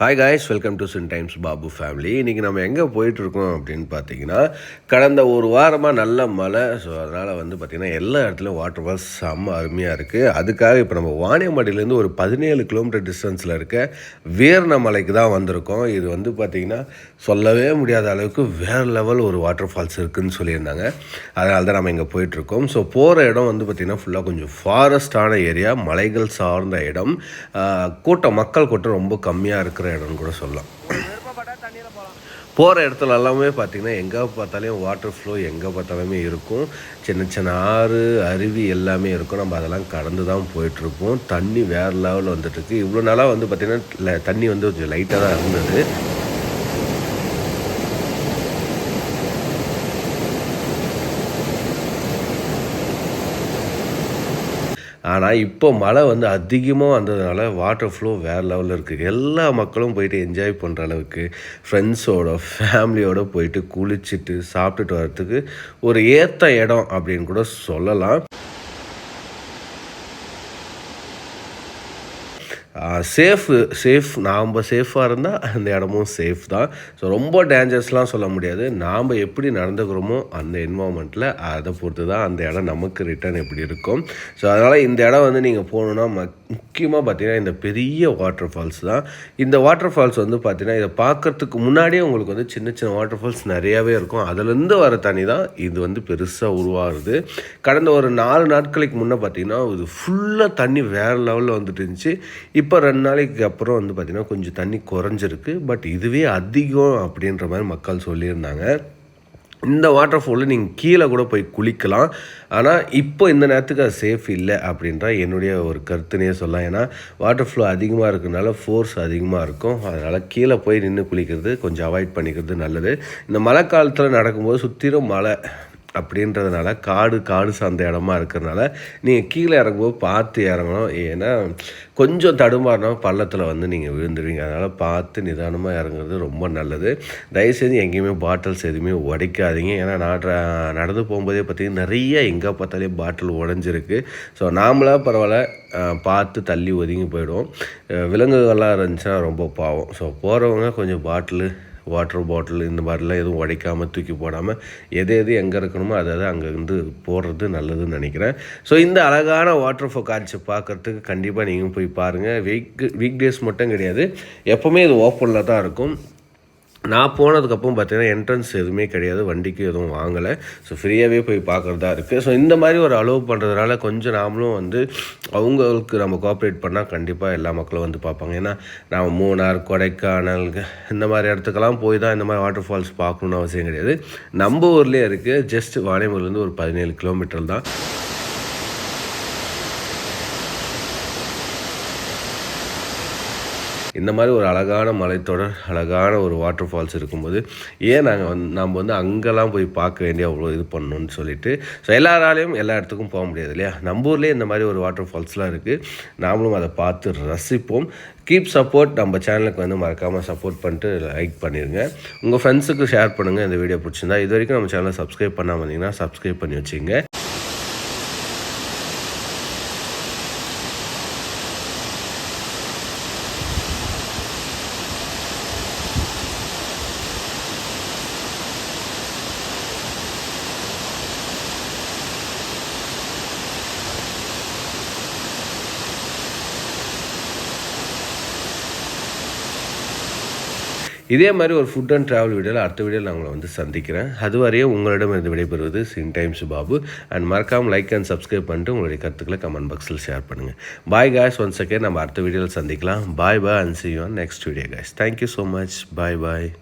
Hi guys, welcome to Chin times Babu family. இன்றைக்கி நம்ம எங்கே போயிட்டுருக்கோம் அப்படின்னு பார்த்தீங்கன்னா, கடந்த ஒரு வாரமாக நல்ல மழை. ஸோ அதனால் பார்த்திங்கன்னா எல்லா இடத்துலையும் வாட்டர் ஃபால்ஸ் செம்ம அருமையாக இருக்குது. அதுக்காக இப்போ நம்ம வாணியம்பாடியிலேருந்து ஒரு 17 கிலோமீட்டர் டிஸ்டன்ஸில் இருக்க வீரணமலைக்கு தான் வந்திருக்கோம். இது பார்த்திங்கன்னா சொல்லவே முடியாத அளவுக்கு வேறு லெவல் ஒரு வாட்டர் ஃபால்ஸ் இருக்குதுன்னு சொல்லியிருந்தாங்க. அதனால தான் நம்ம இங்கே போயிட்டுருக்கோம். ஸோ போகிற இடம் பார்த்திங்கன்னா ஃபுல்லாக கொஞ்சம் ஃபாரஸ்டான ஏரியா, மலைகள் சார்ந்த இடம். மக்கள் கூட்டம் ரொம்ப கம்மியாக இருக்கிற இடம்னு கூட சொல்லலாம். போகிற இடத்துல எல்லாமே பார்த்திங்கன்னா எங்கே பார்த்தாலையும் வாட்டர் ஃப்ளோ எங்கே பார்த்தாலுமே இருக்கும். சின்ன சின்ன ஆறு, அருவி எல்லாமே இருக்கும். நம்ம அதெல்லாம் கடந்து தான் போயிட்டுருப்போம். தண்ணி வேறு லெவலில் வந்துட்டுருக்கு. இவ்வளோ நாளாக பார்த்திங்கன்னா தண்ணி கொஞ்சம் லைட்டாக தான் இருந்தது. ஆனால் இப்போ மழை அதிகமாக வந்ததுனால வாட்டர் ஃப்ளோ வேறு லெவலில் இருக்குது. எல்லா மக்களும் போயிட்டு என்ஜாய் பண்ணுற அளவுக்கு ஃப்ரெண்ட்ஸோட ஃபேமிலியோடு போயிட்டு குளிச்சுட்டு சாப்பிட்டுட்டு வர்றதுக்கு ஒரு ஏற்ற இடம் அப்படின்னு கூட சொல்லலாம். சேஃப் நாம் சேஃபாக இருந்தால் அந்த இடமும் சேஃப் தான். ஸோ ரொம்ப டேஞ்சர்ஸ்லாம் சொல்ல முடியாது. நாம் எப்படி நடந்துக்கிறோமோ அந்த என்வாமெண்ட்டில் அதை பொறுத்து தான் அந்த இடம் நமக்கு ரிட்டர்ன் எப்படி இருக்கும். ஸோ அதனால் இந்த இடம் நீங்கள் போகணுன்னா முக்கியமாக பார்த்திங்கன்னா இந்த பெரிய வாட்டர் ஃபால்ஸ் தான். இந்த வாட்டர் ஃபால்ஸ் பார்த்திங்கன்னா இதை பார்க்குறதுக்கு முன்னாடியே உங்களுக்கு சின்ன சின்ன வாட்டர் ஃபால்ஸ் நிறையாவே இருக்கும். அதுலேருந்து வர தண்ணி தான் இது பெருசாக உருவாகுது. கடந்த ஒரு 4 நாட்களுக்கு முன்னே பார்த்திங்கன்னா இது ஃபுல்லாக தண்ணி வேறு லெவலில் இருந்துச்சு. இப்போ 2 நாளைக்கு அப்புறம் பார்த்திங்கன்னா கொஞ்சம் தண்ணி குறைஞ்சிருக்கு. பட் இதுவே அதிகம் அப்படின்ற மாதிரி மக்கள் சொல்லியிருந்தாங்க. இந்த வாட்டர் ஃபாலில் நீங்கள் கீழே கூட போய் குளிக்கலாம். ஆனால் இப்போ இந்த நேரத்துக்கு அது சேஃப் இல்லை அப்படின்ற என்னுடைய ஒரு கருத்துனே சொல்லலாம். ஏன்னா வாட்டர் ஃப்ளோ அதிகமாக இருக்கிறதுனால ஃபோர்ஸ் அதிகமாக இருக்கும். அதனால் கீழே போய் நின்று குளிக்கிறது கொஞ்சம் அவாய்ட் பண்ணிக்கிறது நல்லது. இந்த மழை காலத்தில் நடக்கும்போது சுற்றிலும் மழை அப்படின்றதுனால காடு சார்ந்த இடமா இருக்கிறதுனால நீங்கள் கீழே இறங்கும்போது பார்த்து இறங்கணும். ஏன்னா கொஞ்சம் தடுமாறினா பள்ளத்தில் நீங்கள் விழுந்துடுவீங்க. அதனால் பார்த்து நிதானமாக இறங்குறது ரொம்ப நல்லது. தயவுசெய்து எங்கேயுமே பாட்டில்ஸ் எதுவுமே உடைக்காதீங்க. ஏன்னா நடந்து போகும்போதே பார்த்திங்கன்னா நிறைய எங்கே பார்த்தாலே பாட்டில் உடஞ்சிருக்கு. ஸோ நாமளாக பரவாயில்ல பார்த்து தள்ளி ஒதுங்கி போயிடுவோம். விலங்குகள்லாம் இருந்துச்சுன்னா ரொம்ப பாவம். ஸோ போகிறவங்க கொஞ்சம் வாட்டர் பாட்டில் இந்த மாதிரிலாம் எதுவும் உடைக்காமல் தூக்கி போடாமல் எது எங்கே இருக்கணுமோ அதை அங்கேருந்து போடுறது நல்லதுன்னு நினைக்கிறேன். ஸோ இந்த அழகான வாட்டர் ஃபால் காட்சி பார்க்குறதுக்கு கண்டிப்பாக நீங்கள் போய் பாருங்கள். வீக் டேஸ் மட்டும் கிடையாது, எப்போவுமே இது ஓப்பனில் தான் இருக்கும். நான் போனதுக்கப்புறம் பார்த்திங்கன்னா என்ட்ரன்ஸ் எதுவுமே கிடையாது, வண்டிக்கு எதுவும் வாங்கலை. ஸோ ஃப்ரீயாகவே போய் பார்க்குறதா இருக்குது. ஸோ இந்த மாதிரி ஒரு அலோவ் பண்ணுறதுனால கொஞ்சம் நாமளும் அவங்களுக்கு நம்ம கோஆப்ரேட் பண்ணால் கண்டிப்பாக எல்லா மக்களும் பார்ப்பாங்க. ஏன்னா நான் மூணார், கொடைக்கானல் இந்த மாதிரி இடத்துக்கெல்லாம் போய் தான் இந்த மாதிரி வாட்டர் ஃபால்ஸ் பார்க்கணுன்னு அவசியம் கிடையாது. நம்ம ஊர்லேயே இருக்குது. ஜஸ்ட் வாணியம்பூர்லேருந்து ஒரு 17 கிலோமீட்டர் தான். இந்த மாதிரி ஒரு அழகான மலைத்தொடர், அழகான ஒரு வாட்டர் ஃபால்ஸ் இருக்கும்போது ஏன் நம்ம அங்கெல்லாம் போய் பார்க்க வேண்டிய அவ்வளோ இது பண்ணணும்னு சொல்லிட்டு. ஸோ எல்லாராலையும் எல்லா இடத்துக்கும் போக முடியாது இல்லையா. நம்ம ஊர்லேயே இந்த மாதிரி ஒரு வாட்டர் ஃபால்ஸ்லாம் இருக்குது. நாமளும் அதை பார்த்து ரசிப்போம். Keep support. நம்ம சேனலுக்கு மறக்காமல் சப்போர்ட் பண்ணிட்டு லைக் பண்ணிடுங்க. உங்கள் ஃப்ரெண்ட்ஸுக்கு ஷேர் பண்ணுங்கள் இந்த வீடியோ பிடிச்சிருந்தா. இது வரைக்கும் நம்ம சேனலை சப்ஸ்கிரைப் பண்ணாமல் இருந்தீங்கன்னா சப்ஸ்கிரைப் பண்ணி வச்சுங்க. இதே மாதிரி ஒரு ஃபுட் அண்ட் ட்ராவல் வீடியோவில் அடுத்த வீடியோவில் நான் உங்களை சந்திக்கிறேன். அதுவரையும் உங்களிடமிருந்து விடைபெறுவது சின் டைம்ஸ் பாபு. அண்ட் மறக்காமல் லைக் அண்ட் சப்ஸ்கிரைப் பண்ணிட்டு உங்களுடைய கருத்துக்களை கமெண்ட் பாக்ஸில் ஷேர் பண்ணுங்கள். பாய் காய்ஸ், ஒன்ஸ் அகேன் நம்ம அடுத்த வீடியோவில் சந்திக்கலாம். பாய் and see you on next video guys. Thank you so much. Bye.